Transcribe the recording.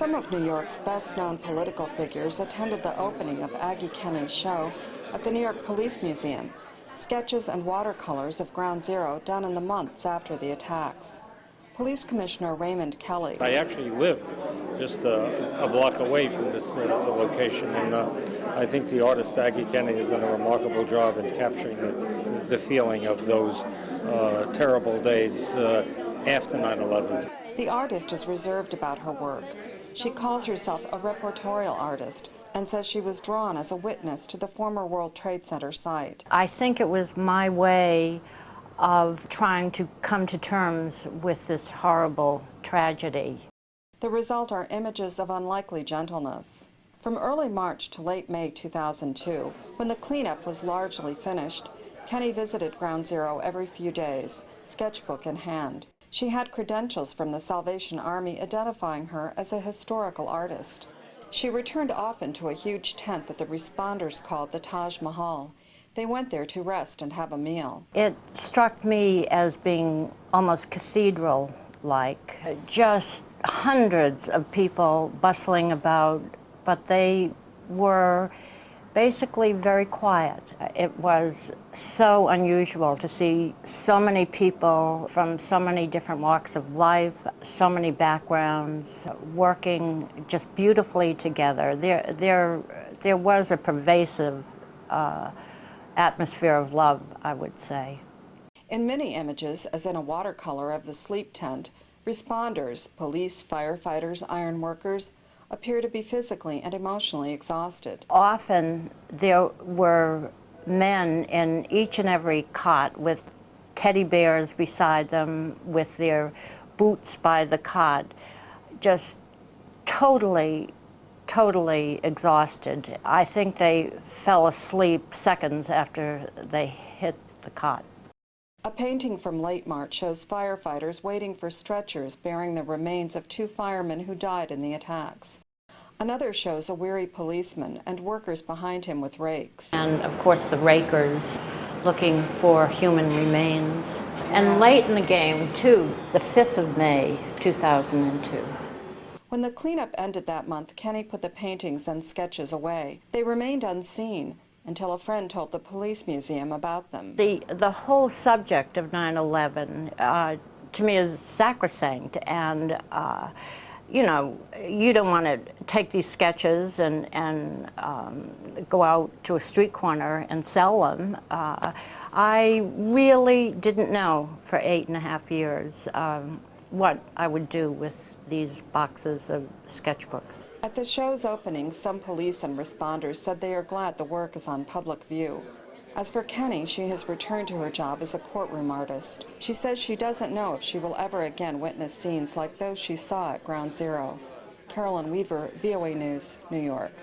Some of New York's best-known political figures attended the opening of Aggie Kenney's show at the New York Police Museum, sketches and watercolors of Ground Zero done in the months after the attacks. Police Commissioner Raymond Kelly. I actually live just a block away from this location, and I think the artist Aggie Kenney has done a remarkable job in capturing the feeling of those terrible days after 9/11. The artist is reserved about her work. She calls herself a reportorial artist and says she was drawn as a witness to the former World Trade Center site. I think it was my way of trying to come to terms with this horrible tragedy. The result are images of unlikely gentleness. From early March to late May 2002, when the cleanup was largely finished, Kenney visited Ground Zero every few days, sketchbook in hand. She had credentials from the Salvation Army identifying her as a historical artist. She returned often to a huge tent that the responders called the Taj Mahal. They went there to rest and have a meal. It struck me as being almost cathedral-like. Just hundreds of people bustling about, but they were basically very quiet. It was so unusual to see so many people from so many different walks of life, so many backgrounds, working just beautifully together. There was a pervasive atmosphere of love, I would say. In many images, as in a watercolor of the sleep tent, responders, police, firefighters, ironworkers, appear to be physically and emotionally exhausted. Often there were men in each and every cot with teddy bears beside them, with their boots by the cot, just totally exhausted. I think they fell asleep seconds after they hit the cot. A painting from late March shows firefighters waiting for stretchers bearing the remains of 2 firemen who died in the attacks. Another shows a weary policeman and workers behind him with rakes. And of course the rakers looking for human remains. And late in the game too, the 5th of May, 2002. When the cleanup ended that month, Kenney put the paintings and sketches away. They remained unseen until a friend told the police museum about them. The whole subject of 9/11 to me is sacrosanct, and you know, you don't want to take these sketches and go out to a street corner and sell them. I really didn't know for 8.5 years what I would do with these boxes of sketchbooks. At the show's opening, some police and responders said they are glad the work is on public view. As for Kenney, she has returned to her job as a courtroom artist. She says she doesn't know if she will ever again witness scenes like those she saw at Ground Zero. Carolyn Weaver, VOA News, New York.